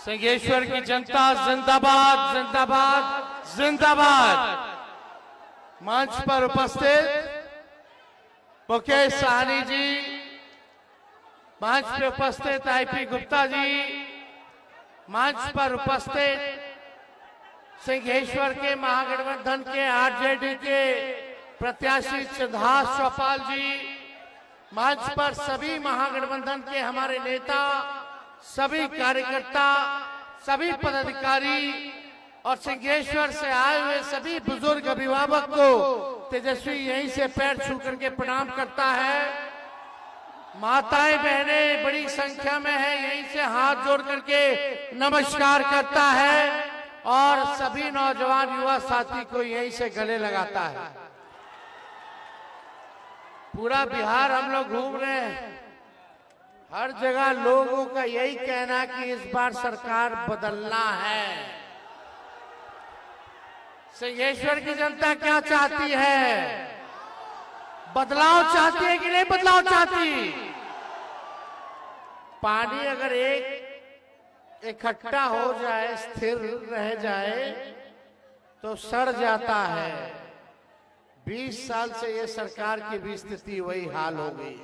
सिंहेश्वर की जनता जिंदाबाद जिंदाबाद जिंदाबाद। मंच पर उपस्थित मुकेश साहनी जी, मंच पर उपस्थित आईपी गुप्ता जी, मंच पर उपस्थित सिंहेश्वर के महागठबंधन के आरजेडी के प्रत्याशी सिद्धार्थ चौपाल जी, मंच पर सभी महागठबंधन के हमारे नेता, सभी कार्यकर्ता, सभी पदाधिकारी और सिंहेश्वर से आए हुए सभी बुजुर्ग अभिभावक को तेजस्वी यहीं से पैर छू करके प्रणाम करता है। माताएं बहनें बड़ी संख्या में है, यहीं से हाथ जोड़ करके नमस्कार करता है और सभी नौजवान युवा साथी को यहीं से गले लगाता है। पूरा बिहार हम लोग घूम रहे हैं, हर जगह लोगों का यही कहना कि इस बार सरकार बदलना है। सिंहेश्वर की जनता क्या चाहती है? बदलाव चाहती है कि नहीं बदलाव चाहती? पानी अगर एक इकट्ठा हो जाए, स्थिर रह जाए तो सड़ जाता है। 20 साल से ये सरकार की भी स्थिति वही हाल हो गई।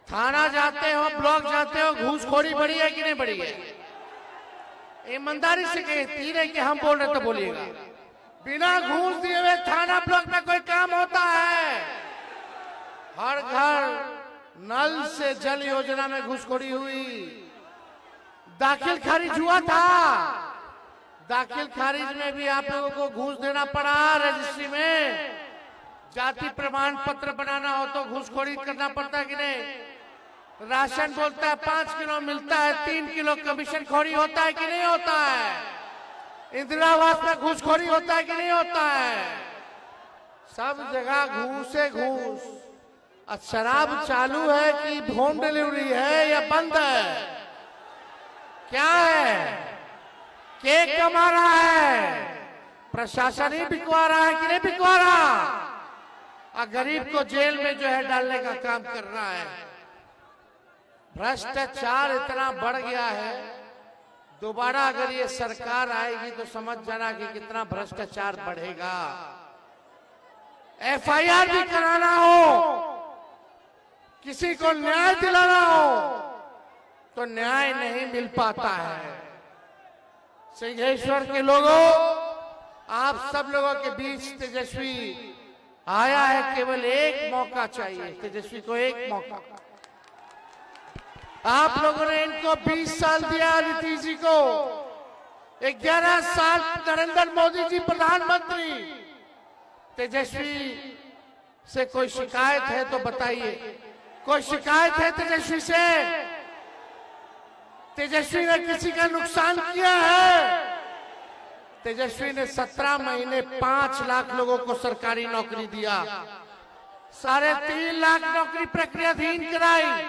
थाना जाते हो, ब्लॉक जाते हो, घूसखोरी बढ़ी है कि नहीं बढ़ी है? ईमानदारी से कहती है कि हम बोल रहे तो बोलिएगा। बिना घूस दिए हुए थाना ब्लॉक में कोई काम होता है? हर घर नल से जल योजना में घूसखोरी हुई। दाखिल खारिज हुआ था, दाखिल खारिज में भी आप लोगों को घूस देना पड़ा। रजिस्ट्री में जाति प्रमाण पत्र बनाना हो तो घूसखोरी करना पड़ता है कि नहीं? राशन बोलता है 5 किलो मिलता है, 3 किलो कमीशन खोरी होता है कि नहीं होता है? इंदिरा आवास में घूसखोरी होता है कि नहीं होता है? सब जगह घूसे घूस। शराब चालू है कि होम डिलीवरी है या बंद है? क्या है? केक कमा रहा है, प्रशासन ही बिकवा रहा है कि नहीं बिकवा रहा? और गरीब को जेल में जो है डालने का काम कर रहा है। भ्रष्टाचार इतना बढ़ गया है, दोबारा अगर ये सरकार आएगी तो समझ जाना कि कितना भ्रष्टाचार बढ़ेगा। एफआईआर भी कराना हो, किसी को न्याय दिलाना हो तो न्याय नहीं मिल पाता है। सिंहेश्वर के लोगों, आप सब लोगों के बीच तेजस्वी आया है। केवल एक मौका चाहिए तेजस्वी को, एक मौका। आप लोगों ने इनको 20 साल दिया, नीतीश जी को 11 साल, नरेंद्र मोदी जी प्रधानमंत्री। तेजस्वी से कोई शिकायत है तो बताइए, कोई शिकायत है तेजस्वी से? तेजस्वी ने किसी का नुकसान किया है? तेजस्वी ने 17 महीने 5 लाख लोगों को सरकारी नौकरी दिया, 3.5 लाख नौकरी प्रक्रियाधीन कराई,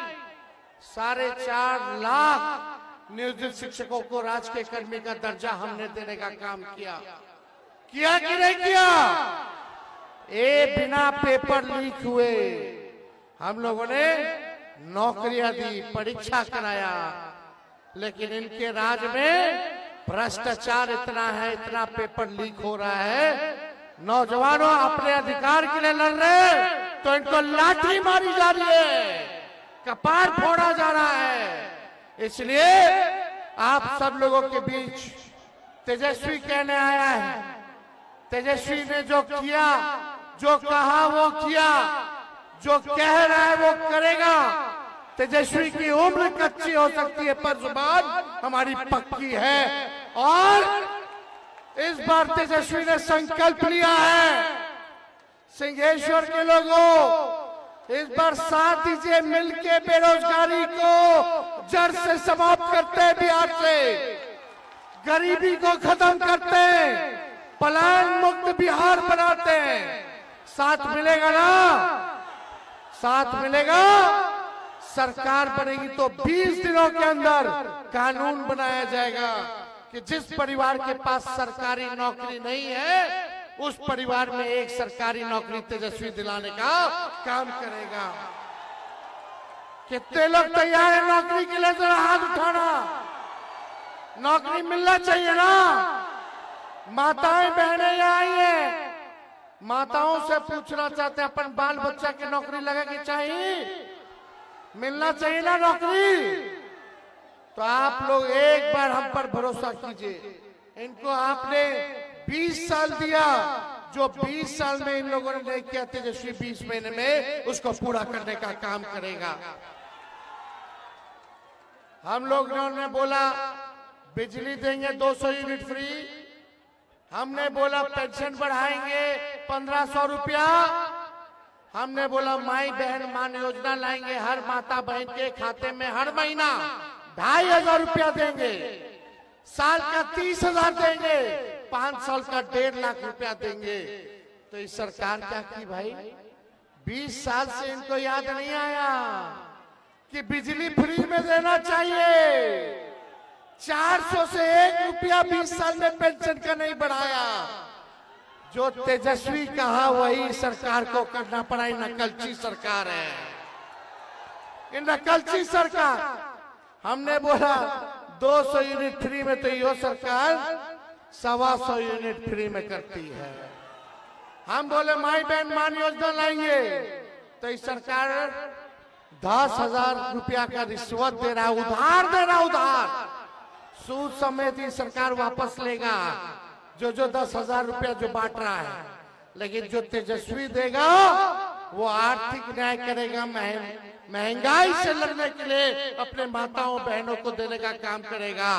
4.5 लाख नियोजित शिक्षकों को राजकीय कर्मी का दर्जा हमने देने का काम किया कि नहीं किया? बिना पेपर लीक हुए हम लोगों ने नौकरियां दी, परीक्षा कराया। लेकिन इनके राज में भ्रष्टाचार इतना है, इतना पेपर लीक हो रहा है। नौजवानों अपने अधिकार के लिए लड़ रहे तो इनको लाठी मारी जा रही है, कपार फोड़ा जा रहा है। इसलिए आप सब लोगों के बीच तेजस्वी कहने आया है। तेजस्वी ने जो किया, जो कहा वो किया, जो कह रहा है वो करेगा। तेजस्वी की उम्र कच्ची हो सकती है पर जुबान हमारी पक्की है। और इस बार तेजस्वी ने संकल्प लिया है। सिंहेश्वर के लोगों, इस बार साथ दीजिए, मिलके बेरोजगारी को जड़ से समाप्त करते हैं, बिहार से गरीबी को खत्म करते हैं, पलायन मुक्त बिहार बनाते हैं। साथ मिलेगा ना? साथ मिलेगा। सरकार बनेगी तो 20 दिनों के अंदर कानून बनाया जाएगा कि जिस परिवार के पास सरकारी नौकरी नहीं है उस परिवार में एक सरकारी नौकरी तेजस्वी दिलाने का काम करेगा। कितने लोग तैयार है नौकरी के लिए? जरा हाथ उठाना। नौकरी मिलना चाहिए ना। माताएं बहनें यहाँ आई है, माताओं से पूछना चाहते हैं अपन बाल बच्चा की नौकरी लगेगी, चाहिए मिलना चाहिए ना नौकरी। तो आप लोग एक बार हम पर भरोसा कीजिए। इनको आपने 20 साल दिया, जो 20 साल में इन लोगों ने नहीं किया, तेजस्वी 20 महीने में उसको पूरा करने का काम करेगा। हम लोगों ने बोला बिजली देंगे 200 यूनिट फ्री, हमने बोला पेंशन बढ़ाएंगे 1500 रुपया, हमने बोला माई बहन मान योजना लाएंगे, हर माता बहन के खाते में हर महीना 2500 रुपया देंगे, साल का 30,000 देंगे, 5 साल का 1.5 लाख रुपया देंगे। तो इस सरकार क्या की भाई? 20 साल से इनको याद नहीं आया कि बिजली फ्री में देना चाहिए। 400 से 1 रुपया 20 साल में पेंशन का नहीं बढ़ाया। जो तेजस्वी कहा वही सरकार को करना पड़ा। नकलची सरकार है, ये नकलची सरकार। हमने बोला 200 यूनिट फ्री में, तो यो सरकार 125 यूनिट फ्री में करती है। हम बोले माई बहन मान योजना लाएंगे, तो इस सरकार 10,000 रुपया का रिश्वत दे रहा है, उधार दे रहा, उधार सूद समेत ही सरकार वापस लेगा जो 10,000 रुपया जो बांट रहा है। लेकिन जो तेजस्वी देगा वो आर्थिक न्याय करेगा, महंगाई से लड़ने के लिए अपने माताओं बहनों को देने का काम करेगा,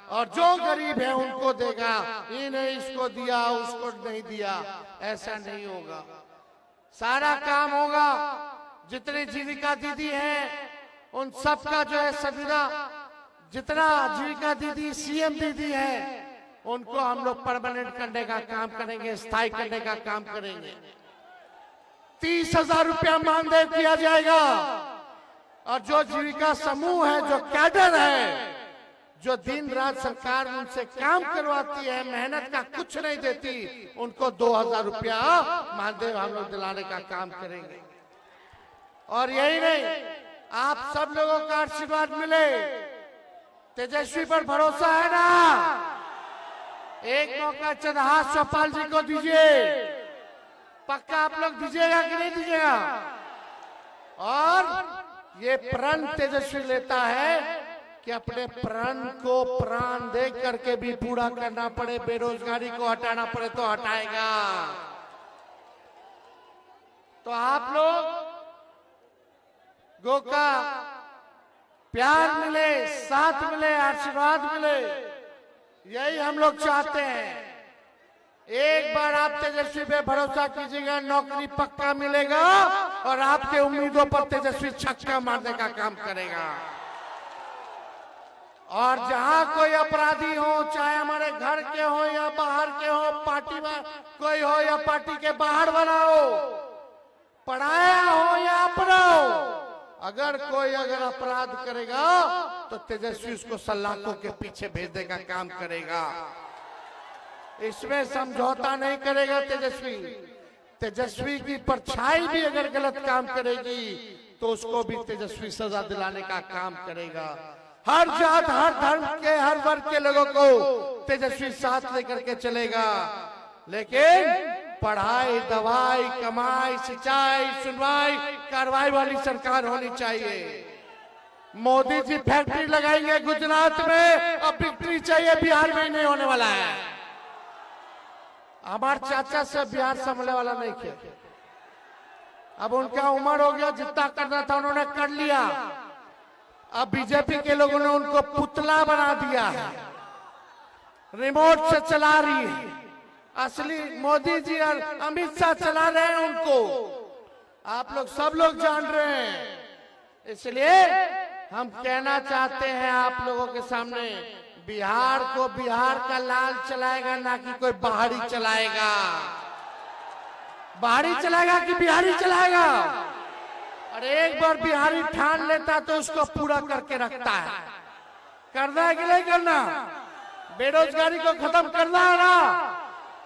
और जो गरीब है उनको देगा। ये नहीं इसको दिया उसको नहीं दिया, ऐसा नहीं होगा। सारा काम होगा। जितनी जीविका दीदी हैं उन सबका जो है संविदा, जितना जीविका दीदी सीएम दीदी है उनको हम लोग परमानेंट करने का काम करेंगे, स्थायी करने का काम करेंगे। 30,000 रुपया मानदेय किया जाएगा। और जो जीविका समूह है, जो कैडर है, जो दिन रात सरकार उनसे काम करवाती है, मेहनत का कुछ नहीं देती, उनको 2,000 रुपया मानदेय हम लोग दिलाने का काम करेंगे। और यही नहीं, आप सब लोगों का आशीर्वाद मिले। तेजस्वी पर भरोसा है ना? एक मौका चंद्रहास चौपाल जी को दीजिए। पक्का आप लोग दीजिएगा कि नहीं दीजिएगा? और ये प्रण तेजस्वी लेता है कि अपने प्रण को प्राण दे करके भी पूरा करना पड़े, बेरोजगारी को हटाना पड़े तो हटाएगा। तो आप लोग गो का प्यार मिले, साथ मिले, आशीर्वाद मिले, यही हम लोग चाहते हैं। एक बार आप तेजस्वी पे भरोसा कीजिएगा, नौकरी पक्का मिलेगा और आपके उम्मीदों पर तेजस्वी छक्का मारने का काम करेगा। और जहां कोई अपराधी हो, चाहे हमारे घर के हो या बाहर के हो, पार्टी में कोई हो या पार्टी के बाहर बना हो, पढ़ाया हो या अपना हो, अगर कोई अपराध करेगा तो तेजस्वी उसको सलाखों के पीछे भेजने का काम करेगा। इसमें समझौता नहीं करेगा तेजस्वी। तेजस्वी की परछाई भी अगर गलत काम करेगी तो उसको भी तेजस्वी सजा दिलाने का काम करेगा। हर जात, हर धर्म के, हर वर्ग के लोगों को तेजस्वी साथ लेकर के चलेगा। लेकिन पढ़ाई, दवाई, कमाई, सिंचाई, सुनवाई, कार्रवाई वाली सरकार होनी चाहिए। मोदी जी फैक्ट्री लगाएंगे गुजरात में, अब बिक्री चाहिए बिहार में नहीं होने वाला है। हमारे चाचा से बिहार संभलने वाला नहीं किया। अब उनका उम्र हो गया, जितना करना था उन्होंने कर लिया। अब बीजेपी के लोगों ने उनको पुतला बना दिया है, रिमोट से चला रही है। असली मोदी जी और अमित शाह चला रहे हैं उनको, आप लोग सब लोग जान रहे हैं। इसलिए हम कहना चाहते हैं आप लोगों के सामने, बिहार को बिहार का लाल चलाएगा, ना कि कोई बाहरी चलाएगा। बाहरी चलाएगा कि बिहारी चलाएगा? और एक बार बिहारी ठान लेता तो उसको पूरा करके रखता है। करना है कि नहीं करना? बेरोजगारी को खत्म करना है ना,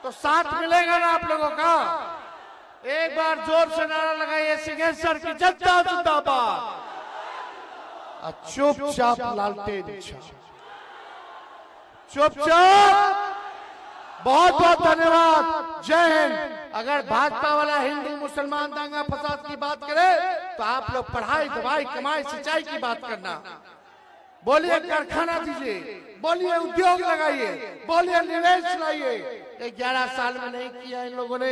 तो साथ मिलेगा ना आप लोगों का? एक बार जोर से नारा लगाइए, सिंहेश्वर की जनता जिंदाबाद, और चुपचाप लालटेन छाओ, चुपचाप। बहुत बहुत धन्यवाद। जय हिंद। अगर भाजपा वाला हिंदू मुसलमान दंगा फसाद की बात करे तो आप लोग पढ़ाई दवाई कमाई सिंचाई की बात करना। बोलिए कारखाना दीजिए, बोलिए उद्योग लगाइए, बोलिए निवेश लाइए। 11 साल में नहीं किया इन लोगों ने,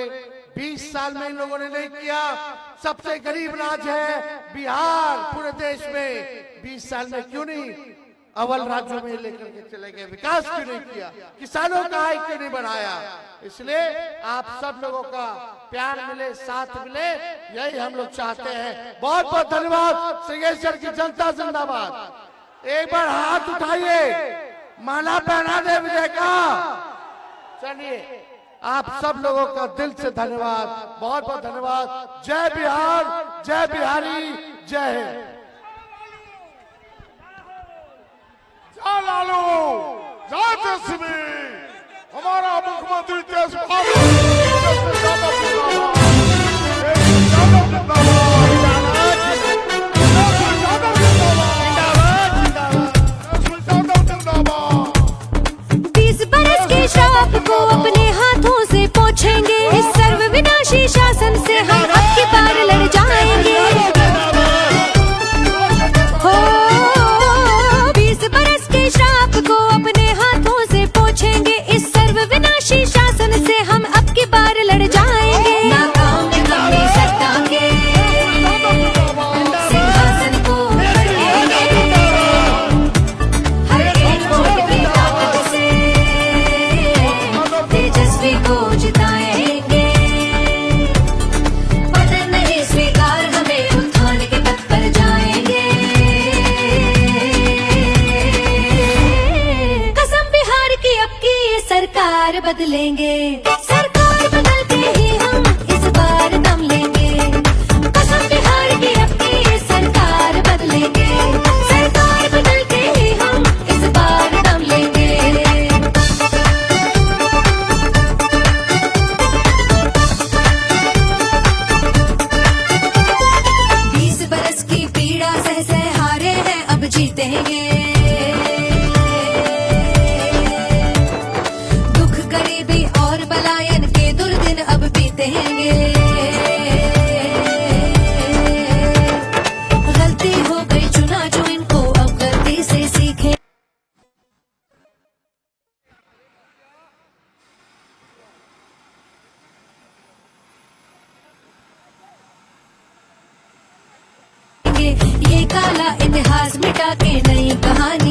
20 साल में इन लोगों ने नहीं किया। सबसे गरीब राज्य है बिहार पूरे देश में, 20 साल में क्यों नहीं अव्वल राज्यों में लेकर के चले गए? विकास क्यों नहीं किया? किसानों का आय क्यों नहीं बढ़ाया? इसलिए आप सब लोगों का प्यार मिले, साथ मिले, यही हम लोग चाहते हैं। बहुत बहुत धन्यवाद। सिंहेश्वर की जनता जिंदाबाद। एक बार हाथ उठाइए, माला पहना दे विजय का। चलिए, आप सब लोगों का दिल से धन्यवाद, बहुत बहुत धन्यवाद। जय बिहार, जय बिहारी, जय हिंद। जय लालू, जय तेजस्वी, हमारा मुख्यमंत्री तेजस्वी श्राप को अपने हाथों से पोंछेंगे, इस सर्व विनाशी शासन से हम अब की बार लड़ जाएंगे। हो 20 बरस के श्राप को अपने हाथों से पोंछेंगे, इस सर्व विनाशी शासन से हम अब की बार लड़ जाएंगे। नाकाम निकामी सत्ता के सिंहासन को हर एक वोट की ताकत से तेजस्वी को जिताएंगे। पतन नहीं स्वीकार, हमें उत्थान के पथ पर जाएंगे। कसम बिहार की अब की ये सरकार बदलेंगे, सरकार बदलते ही हम इस बार दम लेंगे। कसम बिहार की अब की ये सरकार बदलेंगे, सरकार बदलते ही हम इस बार दम लेंगे। 20 बरस की पीड़ा सह सह हारे हैं, अब जीतेंगे। दुख गरीबी और पलायन के दुर्दिन अब बीतेंगे। गलती हो गई चुना जो इनको, अब गलती से सीखे। ये काला इतिहास मिटा के नई कहानी